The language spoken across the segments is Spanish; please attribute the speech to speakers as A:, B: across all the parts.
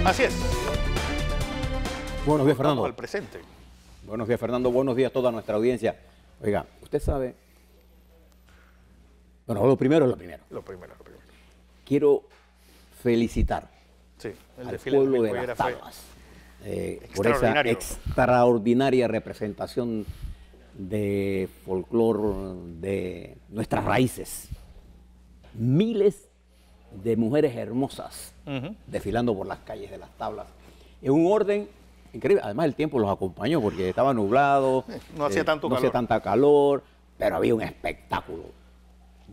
A: Así es.
B: Buenos días, Fernando.
A: Vamos al presente.
B: Buenos días, Fernando. Buenos días a toda nuestra audiencia. Oiga, usted sabe... Bueno, lo primero es lo primero.
A: Lo primero.
B: Quiero felicitar
A: Sí, el
B: al
A: desfile
B: pueblo de
A: Pollera
B: Las
A: fue
B: Tablas por esa
A: extraordinario.
B: extraordinaria representación de folclor de nuestras raíces. Miles de mujeres hermosas desfilando por las calles de Las Tablas en un orden increíble. Además, el tiempo los acompañó porque estaba nublado,
A: No hacía tanto
B: no
A: calor.
B: hacía tanta calor, pero había un espectáculo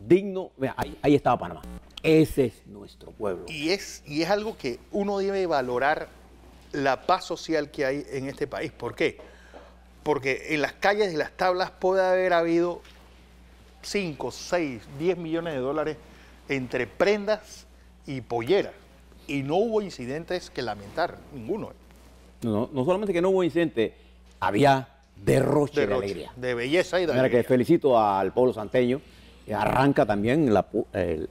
B: digno. Vea, ahí estaba Panamá. Ese es nuestro pueblo.
A: Y es algo que uno debe valorar, la paz social que hay en este país. ¿Por qué? Porque en las calles de Las Tablas puede haber habido 5, 6, 10 millones de dólares entre prendas y polleras. Y no hubo incidentes que lamentar, ninguno.
B: No solamente que no hubo incidente, había derroche de alegría.
A: De belleza y de
B: Mira, que
A: alegría.
B: felicito al pueblo santeño. Arranca también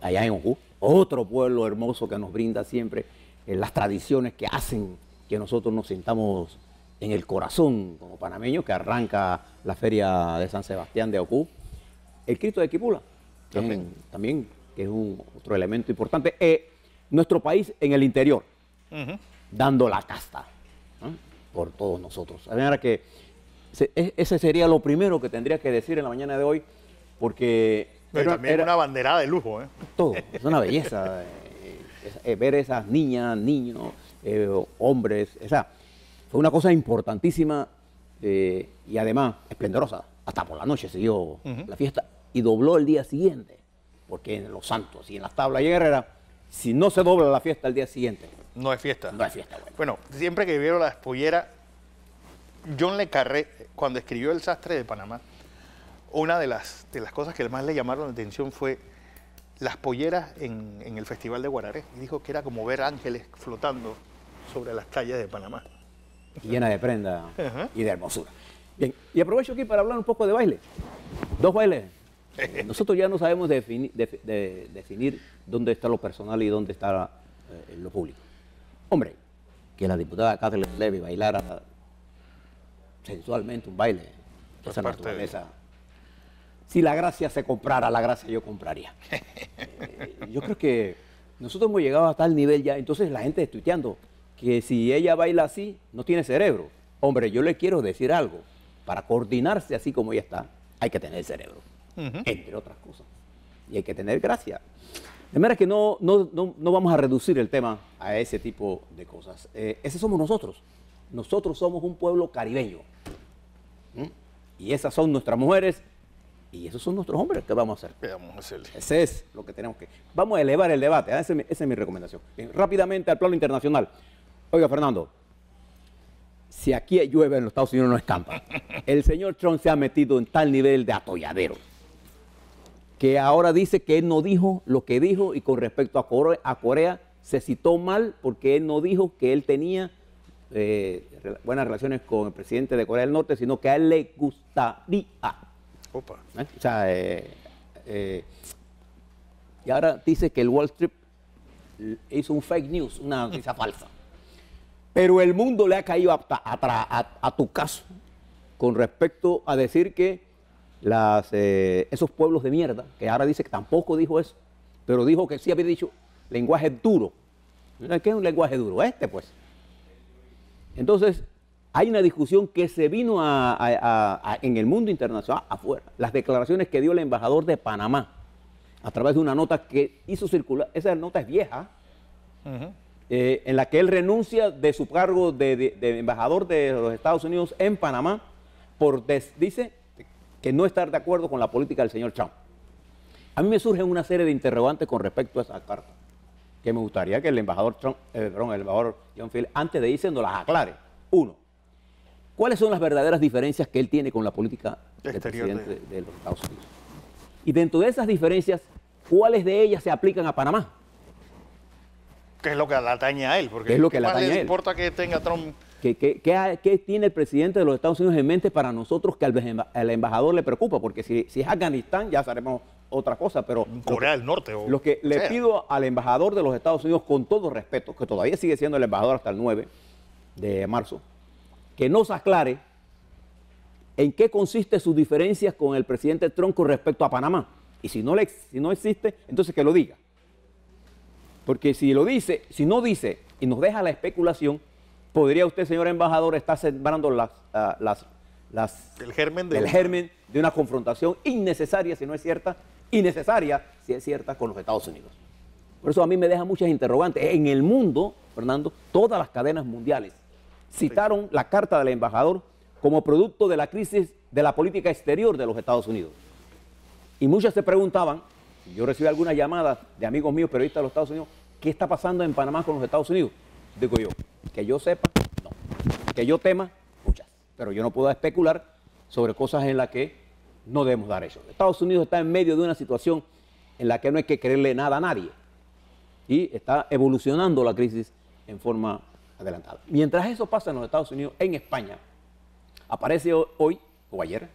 B: allá en Ocú, otro pueblo hermoso que nos brinda siempre las tradiciones que hacen que nosotros nos sintamos en el corazón como panameños, que arranca la feria de San Sebastián de Ocú. El Cristo de Quipula, también que es otro elemento importante. Nuestro país en el interior, dando la casta, ¿no?, por todos nosotros. A ver, que ese sería lo primero que tendría que decir en la mañana de hoy, porque
A: También una banderada de lujo, ¿eh?
B: todo, es una belleza ver esas niñas, niños, hombres, fue una cosa importantísima y además esplendorosa. Hasta por la noche siguió la fiesta y dobló el día siguiente, porque en Los Santos y en Las Tablas y en Herrera, si no se dobla la fiesta el día siguiente,
A: No es fiesta.
B: no es fiesta.
A: Bueno, siempre que vieron las polleras, John Le Carré, cuando escribió El Sastre de Panamá, una de las cosas que más le llamaron la atención fue las polleras en el Festival de Guararé. Y dijo que era como ver ángeles flotando sobre las calles de Panamá.
B: Llena de prenda y de hermosura. Bien, y aprovecho aquí para hablar un poco de baile. Dos bailes. Nosotros ya no sabemos definir dónde está lo personal y dónde está lo público. Hombre, que la diputada Kathleen Levy bailara sensualmente un baile de esa naturaleza. Si la gracia se comprara, la gracia yo compraría. Yo creo que nosotros hemos llegado a tal nivel ya, entonces la gente está tuiteando que si ella baila así, no tiene cerebro. Hombre, yo le quiero decir algo. Para coordinarse así como ella está, hay que tener cerebro, entre otras cosas. Y hay que tener gracia. De manera que no vamos a reducir el tema a ese tipo de cosas. Ese somos nosotros. Nosotros somos un pueblo caribeño. Y esas son nuestras mujeres y esos son nuestros hombres. ¿Qué vamos a hacer?
A: ¿Qué vamos a hacerle?
B: Ese es lo que tenemos que... Vamos a elevar el debate. Esa es mi recomendación. Bien, rápidamente al plano internacional. Oiga, Fernando, si aquí llueve en los Estados Unidos no escampa. El señor Trump se ha metido en tal nivel de atolladero que ahora dice que él no dijo lo que dijo, y con respecto a Corea se citó mal porque él no dijo que él tenía buenas relaciones con el presidente de Corea del Norte, sino que a él le gustaría.
A: Opa.
B: O sea, y ahora dice que el Wall Street hizo un fake news, una noticia falsa. Pero el mundo le ha caído a tu caso con respecto a decir que esos pueblos de mierda, que ahora dice que tampoco dijo eso, pero dijo que sí había dicho lenguaje duro. ¿Qué es un lenguaje duro? Pues. Entonces, hay una discusión que se vino en el mundo internacional afuera. Las declaraciones que dio el embajador de Panamá a través de una nota que hizo circular, esa nota es vieja, en la que él renuncia de su cargo de embajador de los Estados Unidos en Panamá dice que no estar de acuerdo con la política del señor Trump. A mí me surgen una serie de interrogantes con respecto a esa carta, que me gustaría que el embajador John Field, antes de irse, nos las aclare. Uno, ¿cuáles son las verdaderas diferencias que él tiene con la política del presidente de los Estados Unidos? Y dentro de esas diferencias, ¿cuáles de ellas se aplican a Panamá?
A: ¿Qué es lo que le atañe a él? Porque
B: ¿Qué es lo que
A: ¿qué
B: le
A: más
B: atañe a
A: le
B: él?
A: importa que tenga Trump?
B: ¿Qué tiene el presidente de los Estados Unidos en mente para nosotros que al embajador le preocupa? Porque si es Afganistán, ya sabemos otra cosa, pero
A: Corea del Norte. O
B: lo que le
A: sea.
B: pido al embajador de los Estados Unidos, con todo respeto, que todavía sigue siendo el embajador hasta el 9 de marzo, que nos aclare en qué consiste sus diferencias con el presidente Trump con respecto a Panamá. Y si no existe, entonces que lo diga. Porque si lo dice, si no dice y nos deja la especulación, podría usted, señor embajador, estar sembrando
A: el germen
B: el germen de una confrontación innecesaria si no es cierta, y necesaria si es cierta con los Estados Unidos. Por eso a mí me deja muchas interrogantes. En el mundo, Fernando, todas las cadenas mundiales citaron la carta del embajador como producto de la crisis de la política exterior de los Estados Unidos. Y muchas se preguntaban, yo recibí algunas llamadas de amigos míos periodistas de los Estados Unidos, ¿qué está pasando en Panamá con los Estados Unidos? Digo yo, que yo sepa, no. Que yo tema, muchas. Pero yo no puedo especular sobre cosas en las que no debemos dar eso. Estados Unidos está en medio de una situación en la que no hay que creerle nada a nadie. Y está evolucionando la crisis en forma adelantada. Mientras eso pasa en los Estados Unidos, en España, aparece hoy, o ayer,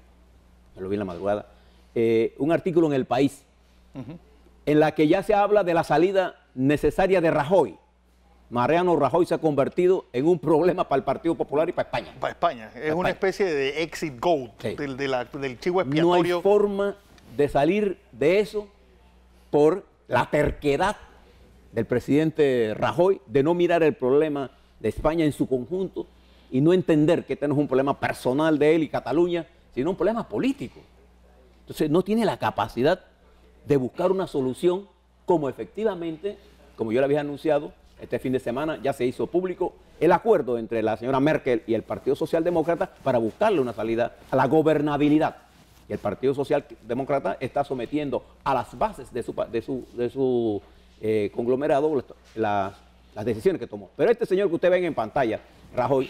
B: me lo vi en la madrugada, un artículo en El País, en la que ya se habla de la salida necesaria de Rajoy. Mariano Rajoy se ha convertido en un problema para el Partido Popular y para España.
A: Para España. Es una especie de exit goal
B: sí.
A: del chivo expiatorio.
B: No hay forma de salir de eso por la terquedad del presidente Rajoy de no mirar el problema de España en su conjunto y no entender que este no es un problema personal de él y Cataluña, sino un problema político. Entonces no tiene la capacidad de buscar una solución como efectivamente, como yo le había anunciado, este fin de semana ya se hizo público el acuerdo entre la señora Merkel y el Partido Socialdemócrata para buscarle una salida a la gobernabilidad. Y el Partido Socialdemócrata está sometiendo a las bases de su conglomerado las decisiones que tomó. Pero este señor que usted ven en pantalla, Rajoy,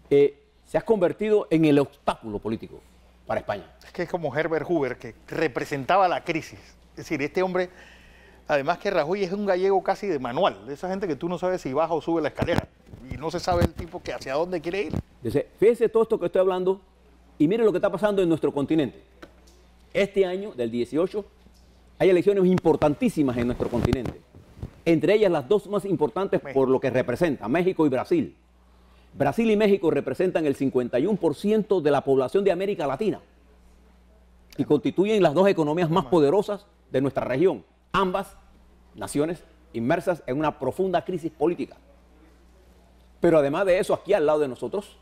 B: se ha convertido en el obstáculo político para España.
A: Es que es como Herbert Hoover, que representaba la crisis. Es decir, este hombre, además que Rajoy es un gallego casi de manual, de esa gente que tú no sabes si baja o sube la escalera, y no se sabe el tipo que hacia dónde quiere ir.
B: Entonces, fíjese todo esto que estoy hablando, y mire lo que está pasando en nuestro continente. Este año, del 18, hay elecciones importantísimas en nuestro continente. Entre ellas las dos más importantes por lo que representa, México y Brasil. Brasil y México representan el 51% de la población de América Latina y constituyen las dos economías más poderosas de nuestra región. Ambas naciones inmersas en una profunda crisis política. Pero además de eso, aquí al lado de nosotros,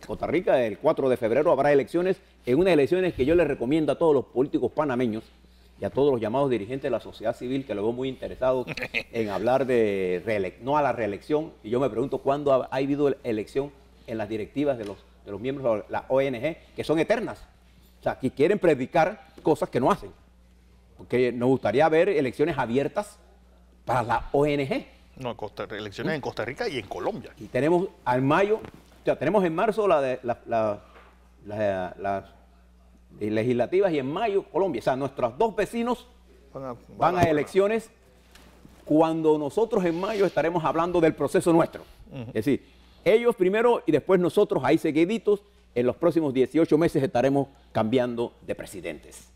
B: Costa Rica, el 4 de febrero habrá elecciones, en unas elecciones que yo les recomiendo a todos los políticos panameños y a todos los llamados dirigentes de la sociedad civil que lo veo muy interesados en hablar de no a la reelección. Y yo me pregunto cuándo ha habido elección en las directivas de los miembros de la ONG, que son eternas. O sea, que quieren predicar cosas que no hacen. Porque nos gustaría ver elecciones abiertas para la ONG.
A: No, elecciones en Costa Rica y en Colombia.
B: Y tenemos en mayo, o sea, tenemos en marzo las legislativas y en mayo Colombia. O sea, nuestros dos vecinos van a elecciones cuando nosotros en mayo estaremos hablando del proceso nuestro. Es decir, ellos primero y después nosotros ahí seguiditos, en los próximos 18 meses estaremos cambiando de presidentes.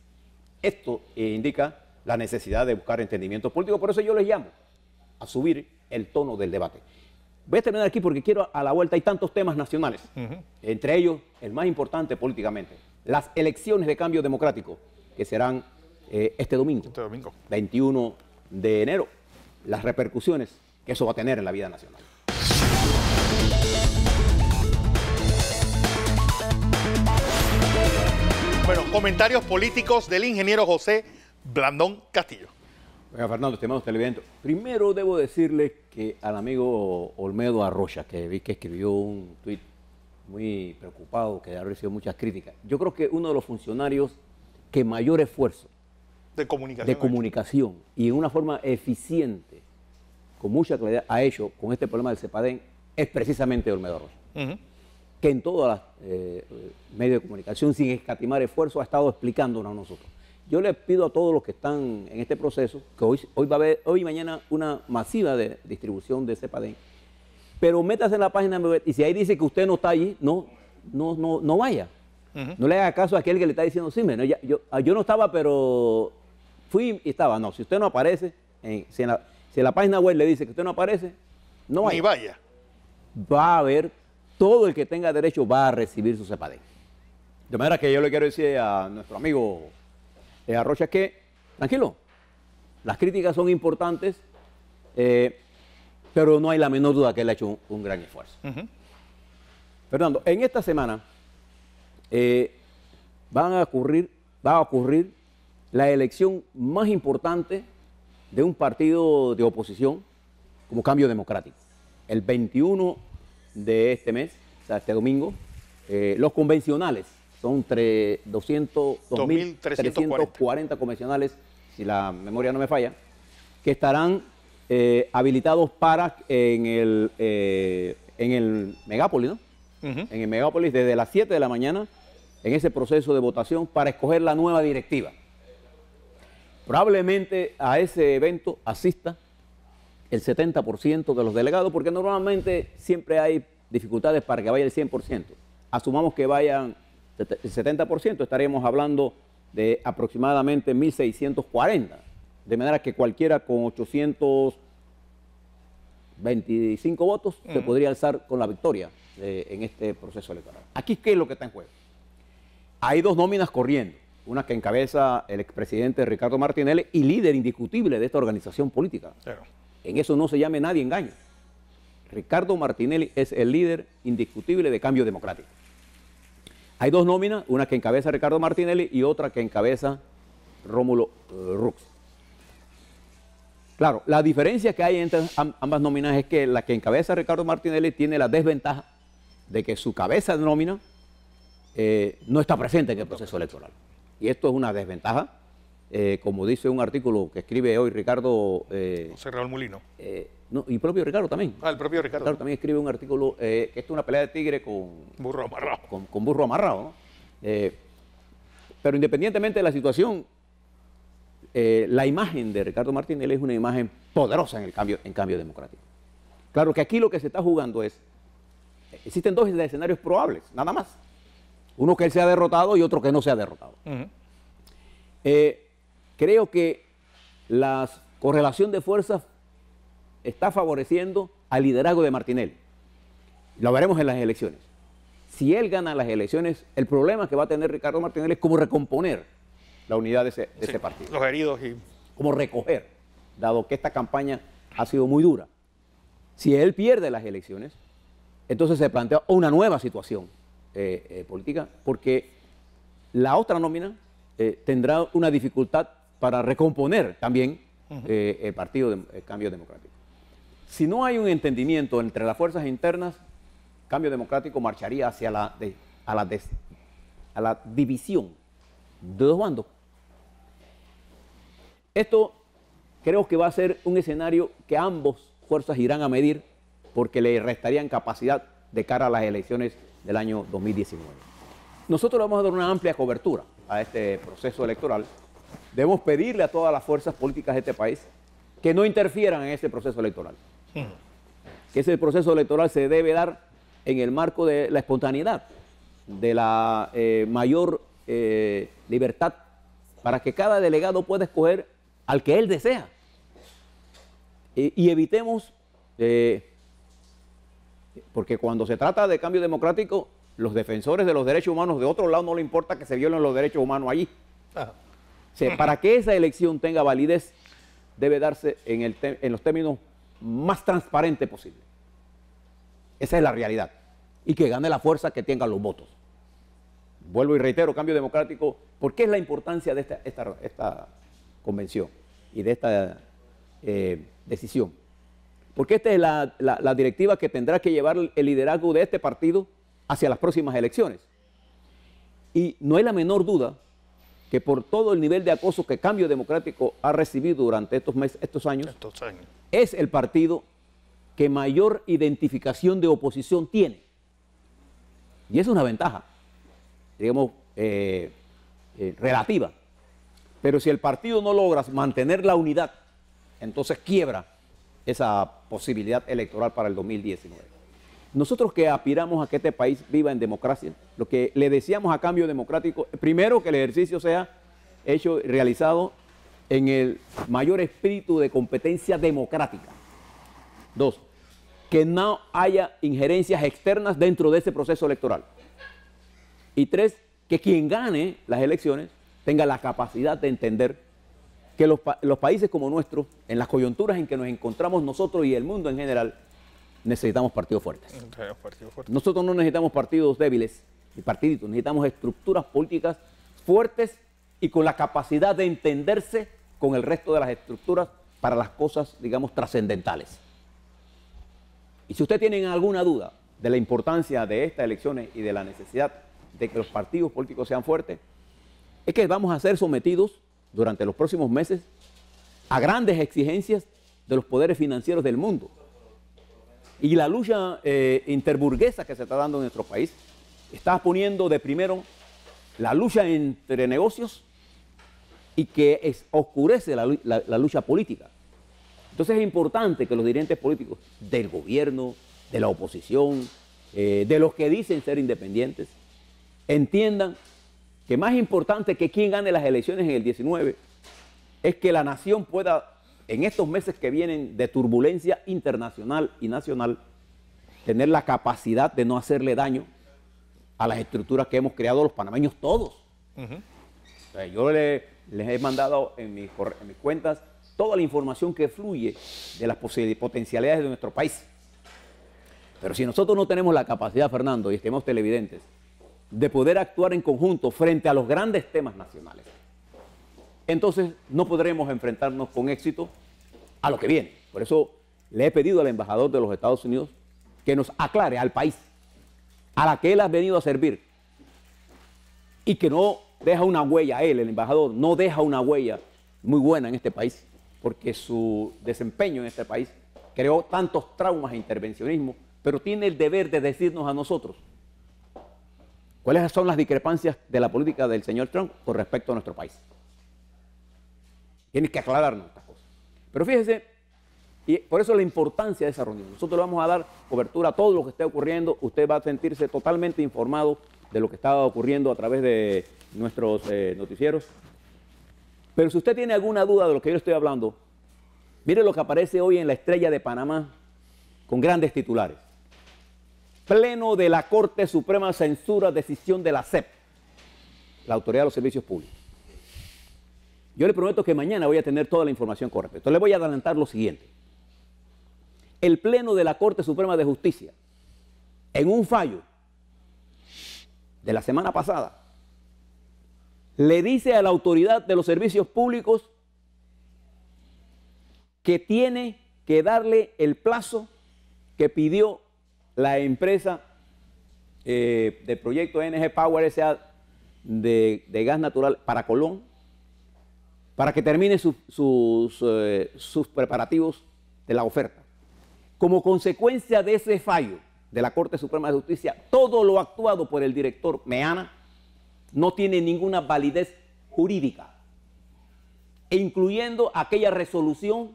B: Esto indica la necesidad de buscar entendimientos políticos, por eso yo les llamo a subir el tono del debate. Voy a terminar aquí porque quiero a la vuelta, hay tantos temas nacionales, entre ellos el más importante políticamente, las elecciones de cambio democrático que serán este domingo, 21 de enero, las repercusiones que eso va a tener en la vida nacional.
A: Bueno, comentarios políticos del ingeniero José Blandón Castillo.
B: Oiga, Fernando, estimados televidentes, primero debo decirle que al amigo Olmedo Arrocha, que vi que escribió un tuit muy preocupado, que ha recibido muchas críticas, yo creo que uno de los funcionarios que mayor esfuerzo
A: de
B: comunicación y en una forma eficiente, con mucha claridad, ha hecho con este problema del CEPADEN, es precisamente Olmedo Arrocha. Que en todos los medios de comunicación, sin escatimar esfuerzo, ha estado explicándonos a nosotros. Yo les pido a todos los que están en este proceso, que hoy va a haber, hoy y mañana, una masiva de distribución de CEPADEN, pero métase en la página web y si ahí dice que usted no está allí, no vaya. No le haga caso a aquel que le está diciendo, sí, yo no estaba, pero fui y estaba. No, si usted no aparece, si en la página web le dice que usted no aparece, no vaya.
A: Ni vaya.
B: Va a haber, todo el que tenga derecho va a recibir su CEPADEN. De manera que yo le quiero decir a nuestro amigo Arrocha que, tranquilo, las críticas son importantes, pero no hay la menor duda que él ha hecho un gran esfuerzo. Fernando, en esta semana va a ocurrir la elección más importante de un partido de oposición como Cambio Democrático. El 21 de este mes, o sea, este domingo, los convencionales, son 2.340 convencionales, si la memoria no me falla, que estarán habilitados para en el Megápolis, ¿no? En el Megápolis desde las 7 de la mañana, en ese proceso de votación para escoger la nueva directiva. Probablemente a ese evento asista el 70% de los delegados, porque normalmente siempre hay dificultades para que vaya el 100%. Asumamos que vayan el 70%, estaremos hablando de aproximadamente 1.640, de manera que cualquiera con 825 votos se podría alzar con la victoria en este proceso electoral. Aquí, ¿qué es lo que está en juego? Hay dos nóminas corriendo, una que encabeza el expresidente Ricardo Martinelli y líder indiscutible de esta organización política. Claro. En eso no se llame nadie engaño. Ricardo Martinelli es el líder indiscutible de Cambio Democrático. Hay dos nóminas, una que encabeza Ricardo Martinelli y otra que encabeza Rómulo Rux. Claro, la diferencia que hay entre ambas nóminas es que la que encabeza Ricardo Martinelli tiene la desventaja de que su cabeza de nómina no está presente en el proceso electoral. Y esto es una desventaja, como dice un artículo que escribe hoy Ricardo...
A: José Raúl Molino.
B: No, y propio Ricardo también.
A: El propio Ricardo.
B: Ricardo también escribe un artículo que esto es una pelea de tigre con...
A: Burro amarrado.
B: Con burro amarrado, ¿no? Pero independientemente de la situación, la imagen de Ricardo Martinelli es una imagen poderosa en cambio democrático. Claro que aquí lo que se está jugando es, existen dos escenarios probables, nada más. Uno que él sea derrotado y otro que no sea derrotado. Creo que la correlación de fuerzas está favoreciendo al liderazgo de Martinelli. Lo veremos en las elecciones. Si él gana las elecciones, el problema que va a tener Ricardo Martinelli es cómo recomponer la unidad de ese partido.
A: Los heridos y...
B: Cómo recoger, dado que esta campaña ha sido muy dura. Si él pierde las elecciones, entonces se plantea una nueva situación política, porque la otra nómina tendrá una dificultad para recomponer también el partido de Cambio Democrático. Si no hay un entendimiento entre las fuerzas internas, Cambio Democrático marcharía hacia la división de dos bandos. Esto creo que va a ser un escenario que ambas fuerzas irán a medir porque le restarían capacidad de cara a las elecciones del año 2019. Nosotros le vamos a dar una amplia cobertura a este proceso electoral. Debemos pedirle a todas las fuerzas políticas de este país que no interfieran en este proceso electoral. Que ese proceso electoral se debe dar en el marco de la espontaneidad, de la mayor libertad, para que cada delegado pueda escoger al que él desea. Y evitemos, porque cuando se trata de Cambio Democrático, los defensores de los derechos humanos de otro lado no le importa que se violen los derechos humanos allí. O sea, para que esa elección tenga validez, debe darse en los términos más transparentes posible. Esa es la realidad. Y que gane la fuerza que tengan los votos. Vuelvo y reitero, Cambio Democrático, ¿por qué es la importancia de esta convención y de esta decisión? Porque esta es la directiva que tendrá que llevar el liderazgo de este partido hacia las próximas elecciones. Y no hay la menor duda que por todo el nivel de acoso que Cambio Democrático ha recibido durante estos años, es el partido que mayor identificación de oposición tiene. Y es una ventaja, digamos, relativa. Pero si el partido no logra mantener la unidad, entonces quiebra esa posibilidad electoral para el 2019. nosotros que aspiramos a que este país viva en democracia, lo que le deseamos a cambio democrático, primero que el ejercicio sea hecho, realizado en el mayor espíritu de competencia democrática. Dos, que no haya injerencias externas dentro de ese proceso electoral. Y tres, que quien gane las elecciones tenga la capacidad de entender que los países como nuestros, en las coyunturas en que nos encontramos nosotros y el mundo en general, necesitamos partidos fuertes. Nosotros no necesitamos partidos débiles ni partiditos, necesitamos estructuras políticas fuertes y con la capacidad de entenderse con el resto de las estructuras para las cosas, digamos, trascendentales. Y si ustedes tienen alguna duda de la importancia de estas elecciones y de la necesidad de que los partidos políticos sean fuertes, es que vamos a ser sometidos durante los próximos meses a grandes exigencias de los poderes financieros del mundo. Y la lucha interburguesa que se está dando en nuestro país está poniendo de primero la lucha entre negocios y que oscurece la lucha política. Entonces es importante que los dirigentes políticos del gobierno, de la oposición, de los que dicen ser independientes, entiendan que más importante que quien gane las elecciones en el 19 es que la nación pueda, en estos meses que vienen de turbulencia internacional y nacional, tener la capacidad de no hacerle daño a las estructuras que hemos creado los panameños todos. O sea, yo les he mandado en mis cuentas toda la información que fluye de las potencialidades de nuestro país. Pero si nosotros no tenemos la capacidad, Fernando, y estemos televidentes, de poder actuar en conjunto frente a los grandes temas nacionales, entonces no podremos enfrentarnos con éxito a lo que viene. Por eso le he pedido al embajador de los Estados Unidos que nos aclare al país a la que él ha venido a servir y que no deja una huella, él, el embajador, no deja una huella muy buena en este país, porque su desempeño en este país creó tantos traumas e intervencionismo, pero tiene el deber de decirnos a nosotros cuáles son las discrepancias de la política del señor Trump con respecto a nuestro país. Tiene que aclararnos estas cosas. Pero fíjese, y por eso la importancia de esa reunión. Nosotros le vamos a dar cobertura a todo lo que esté ocurriendo. Usted va a sentirse totalmente informado de lo que está ocurriendo a través de nuestros noticieros. Pero si usted tiene alguna duda de lo que yo le estoy hablando, mire lo que aparece hoy en La Estrella de Panamá con grandes titulares. Pleno de la Corte Suprema censura decisión de la SEP, la Autoridad de los Servicios Públicos. Yo le prometo que mañana voy a tener toda la información con respecto. Le voy a adelantar lo siguiente. El Pleno de la Corte Suprema de Justicia, en un fallo de la semana pasada, le dice a la Autoridad de los Servicios Públicos que tiene que darle el plazo que pidió la empresa del proyecto NG Power S.A. de gas natural para Colón, para que termine sus preparativos de la oferta. Como consecuencia de ese fallo de la Corte Suprema de Justicia, todo lo actuado por el director Meana no tiene ninguna validez jurídica, incluyendo aquella resolución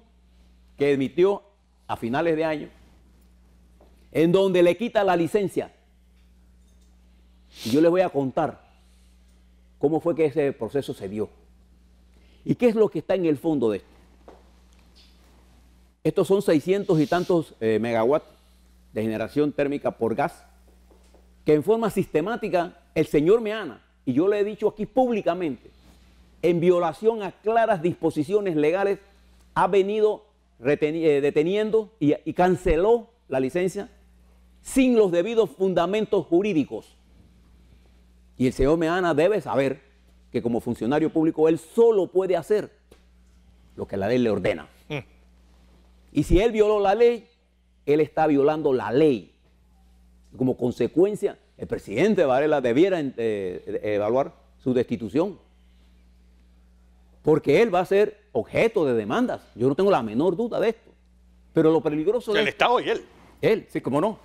B: que emitió a finales de año, en donde le quita la licencia. Y yo les voy a contar cómo fue que ese proceso se dio y qué es lo que está en el fondo de esto. Estos son 600 y tantos megawatts de generación térmica por gas, que en forma sistemática el señor Meana, y yo le he dicho aquí públicamente, en violación a claras disposiciones legales, ha venido deteniendo y canceló la licencia sin los debidos fundamentos jurídicos. Y el señor Meana debe saber que como funcionario público él solo puede hacer lo que la ley le ordena. Y si él violó la ley, él está violando la ley. Como consecuencia, el presidente Varela debiera evaluar su destitución, porque él va a ser objeto de demandas. Yo no tengo la menor duda de esto. Pero lo peligroso de
A: el Estado y él.
B: Él, sí, cómo no.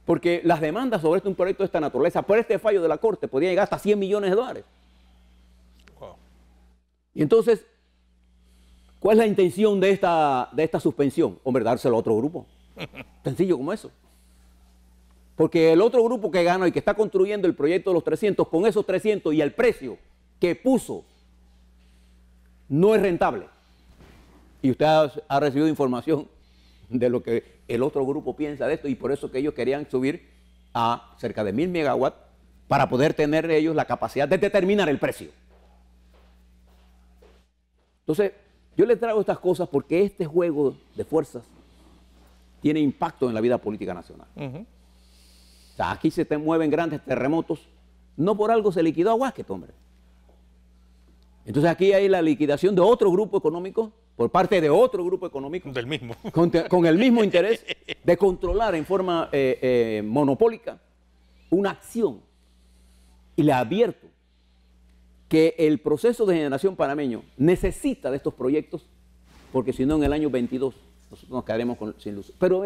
B: Porque las demandas sobre un proyecto de esta naturaleza, por este fallo de la Corte, podrían llegar hasta 100 millones de dólares. Wow. Y entonces, ¿cuál es la intención de esta suspensión? Hombre, dárselo a otro grupo. Sencillo como eso. Porque el otro grupo que ganó y que está construyendo el proyecto de los 300, con esos 300 y el precio que puso, no es rentable. Y usted ha recibido información de lo que el otro grupo piensa de esto, y por eso que ellos querían subir a cerca de 1000 megawatts para poder tener ellos la capacidad de determinar el precio. Entonces, yo les traigo estas cosas porque este juego de fuerzas tiene impacto en la vida política nacional. O sea, aquí se te mueven grandes terremotos, no por algo se liquidó a Guásquez, hombre. Entonces aquí hay la liquidación de otro grupo económico por parte de otro grupo económico.
A: Del mismo.
B: Con el mismo interés de controlar en forma monopólica una acción. Y le advierto que el proceso de generación panameño necesita de estos proyectos, porque si no en el año 22 nosotros nos quedaremos sin luz. Pero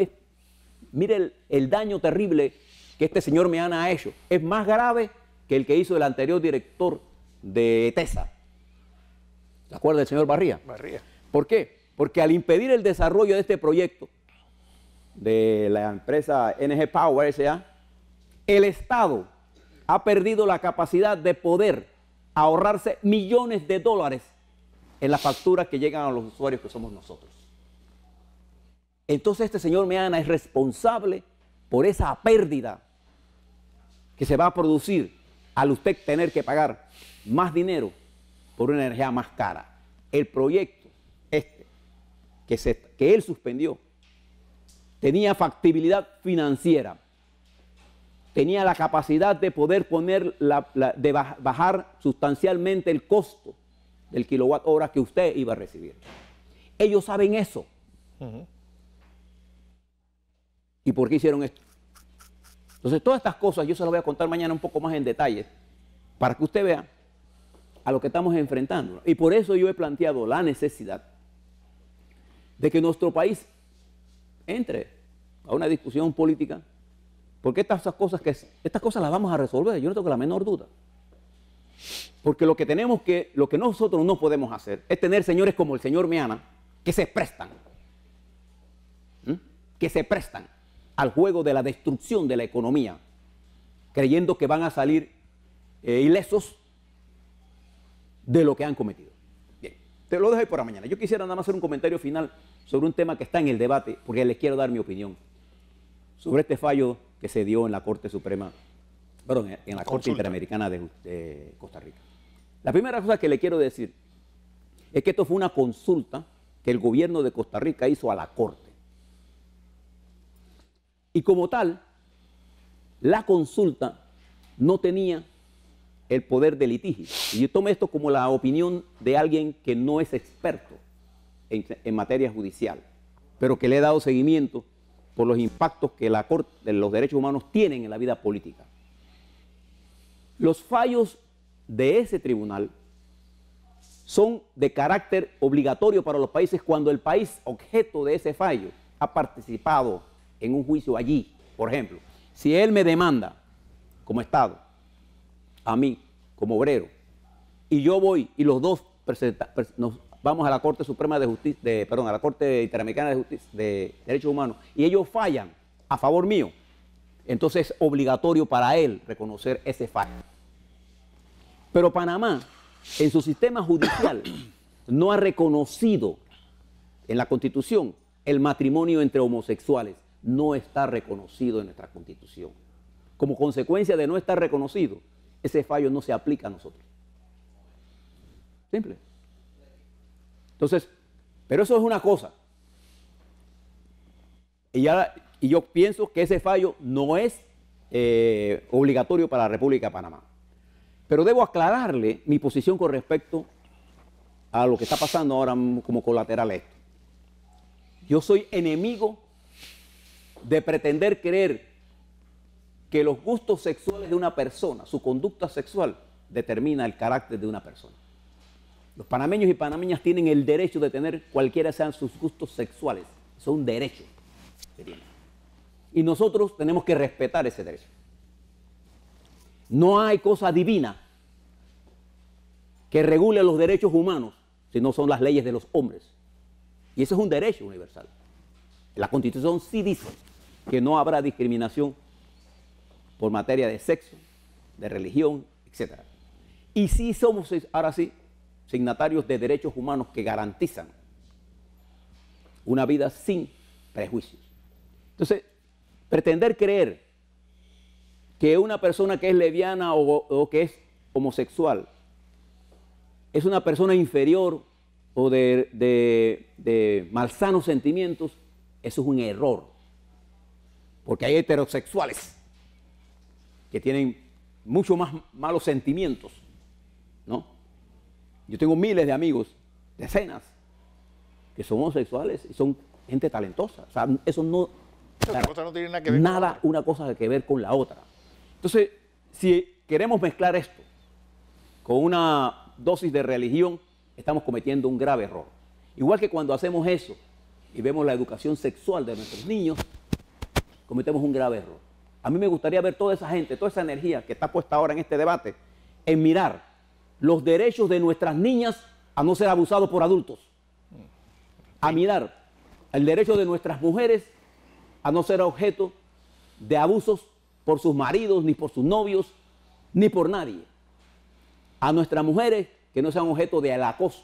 B: mire el daño terrible que este señor Meana ha hecho. Es más grave que el que hizo el anterior director de TESA. ¿Se acuerda del señor Barría?
A: Barría.
B: ¿Por qué? Porque al impedir el desarrollo de este proyecto de la empresa NG Power S.A., el Estado ha perdido la capacidad de poder ahorrarse millones de dólares en las facturas que llegan a los usuarios que somos nosotros. Entonces este señor Meana es responsable por esa pérdida que se va a producir al usted tener que pagar más dinero por una energía más cara. El proyecto que él suspendió tenía factibilidad financiera, tenía la capacidad de poder poner, de bajar sustancialmente el costo del kilowatt hora que usted iba a recibir. Ellos saben eso. ¿Y por qué hicieron esto? Entonces, todas estas cosas yo se las voy a contar mañana un poco más en detalle para que usted vea a lo que estamos enfrentando. Y por eso yo he planteado la necesidad de que nuestro país entre a una discusión política, porque estas cosas las vamos a resolver, yo no tengo la menor duda. Porque lo que nosotros no podemos hacer es tener señores como el señor Meana que se prestan al juego de la destrucción de la economía, creyendo que van a salir ilesos de lo que han cometido. Bien, te lo dejo ahí para mañana. Yo quisiera nada más hacer un comentario final sobre un tema que está en el debate, porque les quiero dar mi opinión sobre este fallo que se dio en la Corte Suprema, perdón, en la Corte Interamericana de Costa Rica. La primera cosa que le quiero decir es que esto fue una consulta que el gobierno de Costa Rica hizo a la Corte. Y como tal, la consulta no tenía el poder de litigio. Y yo tomo esto como la opinión de alguien que no es experto en materia judicial, pero que le he dado seguimiento por los impactos que la Corte de los Derechos Humanos tienen en la vida política. Los fallos de ese tribunal son de carácter obligatorio para los países cuando el país objeto de ese fallo ha participado en un juicio allí. Por ejemplo, si él me demanda como Estado, a mí como obrero, y yo voy y los dos nos vamos a la Corte Suprema de Justicia, a la Corte Interamericana de Justicia de Derechos Humanos, y ellos fallan a favor mío, entonces es obligatorio para él reconocer ese fallo. Pero Panamá, en su sistema judicial, no ha reconocido en la Constitución el matrimonio entre homosexuales. No está reconocido en nuestra Constitución. Como consecuencia de no estar reconocido, ese fallo no se aplica a nosotros. Simple. Entonces, pero eso es una cosa. Y yo pienso que ese fallo no es obligatorio para la República de Panamá. Pero debo aclararle mi posición con respecto a lo que está pasando ahora como colateral a esto. Yo soy enemigo de pretender creer que los gustos sexuales de una persona, su conducta sexual, determina el carácter de una persona. Los panameños y panameñas tienen el derecho de tener cualquiera sean sus gustos sexuales. Eso es un derecho que tienen. Y nosotros tenemos que respetar ese derecho. No hay cosa divina que regule los derechos humanos si no son las leyes de los hombres. Y eso es un derecho universal. La Constitución sí dice que no habrá discriminación por materia de sexo, de religión, etc. Y sí somos, ahora sí, signatarios de derechos humanos que garantizan una vida sin prejuicios. Entonces, pretender creer que una persona que es lesbiana o que es homosexual es una persona inferior o de malsanos sentimientos, eso es un error. Porque hay heterosexuales que tienen mucho más malos sentimientos, ¿no? Yo tengo miles de amigos, decenas, que son homosexuales y son gente talentosa. O sea, eso no...
A: no tiene nada que ver
B: nada una cosa que ver con la otra. Entonces, si queremos mezclar esto con una dosis de religión, estamos cometiendo un grave error. Igual que cuando hacemos eso y vemos la educación sexual de nuestros niños, cometemos un grave error. A mí me gustaría ver toda esa gente, toda esa energía que está puesta ahora en este debate, en mirar los derechos de nuestras niñas a no ser abusados por adultos, a mirar el derecho de nuestras mujeres a no ser objeto de abusos por sus maridos, ni por sus novios, ni por nadie. A nuestras mujeres que no sean objeto de acoso.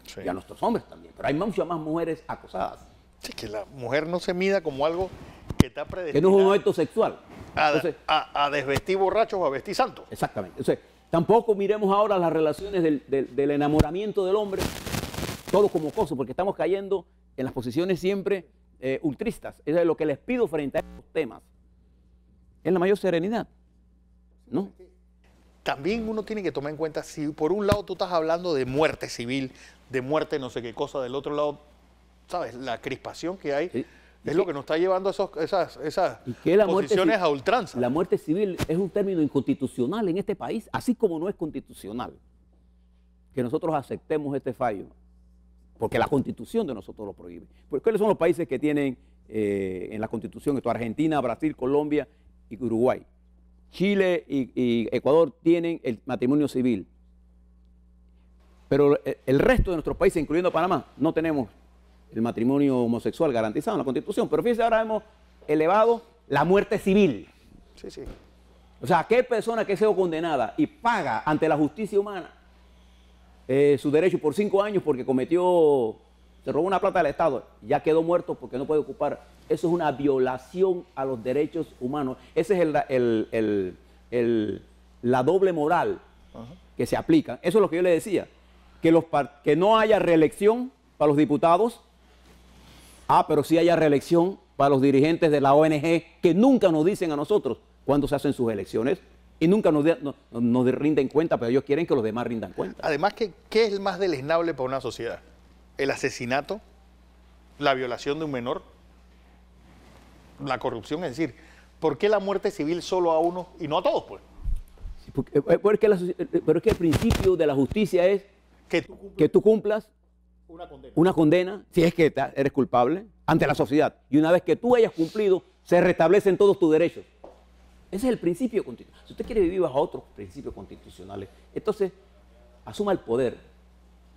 B: Sí. Y a nuestros hombres también. Pero hay muchas más mujeres acosadas.
A: Sí, que la mujer no se mida como algo que está predestinado.
B: Que no es un objeto sexual.
A: A desvestir borrachos o a vestir santos.
B: Exactamente. Entonces, tampoco miremos ahora las relaciones del enamoramiento del hombre, todo como cosa, porque estamos cayendo en las posiciones siempre ultristas. Eso es lo que les pido frente a estos temas. Es la mayor serenidad, ¿no?
A: También uno tiene que tomar en cuenta, si por un lado tú estás hablando de muerte civil, de muerte no sé qué cosa, del otro lado, ¿sabes? La crispación que hay es lo que nos está llevando a esas posiciones a ultranza.
B: La muerte civil es un término inconstitucional en este país, así como no es constitucional que nosotros aceptemos este fallo, porque la Constitución de nosotros lo prohíbe. ¿Cuáles son los países que tienen en la Constitución esto? Argentina, Brasil, Colombia y Uruguay. Chile y Ecuador tienen el matrimonio civil. Pero el resto de nuestros países, incluyendo Panamá, no tenemos el matrimonio homosexual garantizado en la Constitución. Pero fíjense, ahora hemos elevado la muerte civil.
A: Sí, sí.
B: O sea, aquella persona que sea condenada y paga ante la justicia humana su derecho por 5 años porque se robó una plata del Estado, ya quedó muerto porque no puede ocupar. Eso es una violación a los derechos humanos. Esa es la doble moral que se aplica. Eso es lo que yo le decía, que no haya reelección para los diputados, pero sí haya reelección para los dirigentes de la ONG, que nunca nos dicen a nosotros cuándo se hacen sus elecciones y nunca nos rinden cuenta, pero ellos quieren que los demás rindan cuenta.
A: Además, ¿qué es el más deleznable para una sociedad? El asesinato, la violación de un menor, la corrupción. Es decir, ¿por qué la muerte civil solo a uno y no a todos, pues?
B: Pero es que el principio de la justicia es que tú cumplas una condena, si es que eres culpable, ante la sociedad. Y una vez que tú hayas cumplido, se restablecen todos tus derechos. Ese es el principio constitucional. Si usted quiere vivir bajo otros principios constitucionales, entonces asuma el poder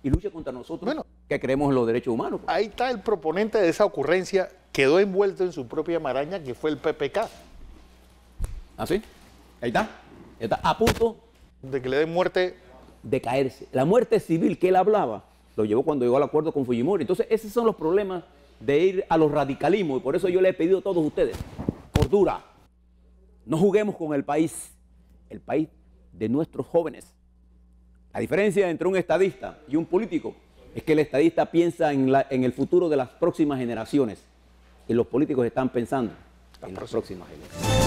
B: y luche contra nosotros, que creemos en los derechos humanos.
A: Ahí está el proponente de esa ocurrencia, quedó envuelto en su propia maraña, que fue el PPK.
B: ¿Ah, sí? Ahí está. Está a punto
A: de que le den muerte.
B: De caerse. La muerte civil que él hablaba, lo llevó cuando llegó al acuerdo con Fujimori. Entonces, esos son los problemas de ir a los radicalismos. Y por eso yo le he pedido a todos ustedes, cordura. No juguemos con el país de nuestros jóvenes. La diferencia entre un estadista y un político es que el estadista piensa en el futuro de las próximas generaciones y los políticos están pensando en las próximas generaciones.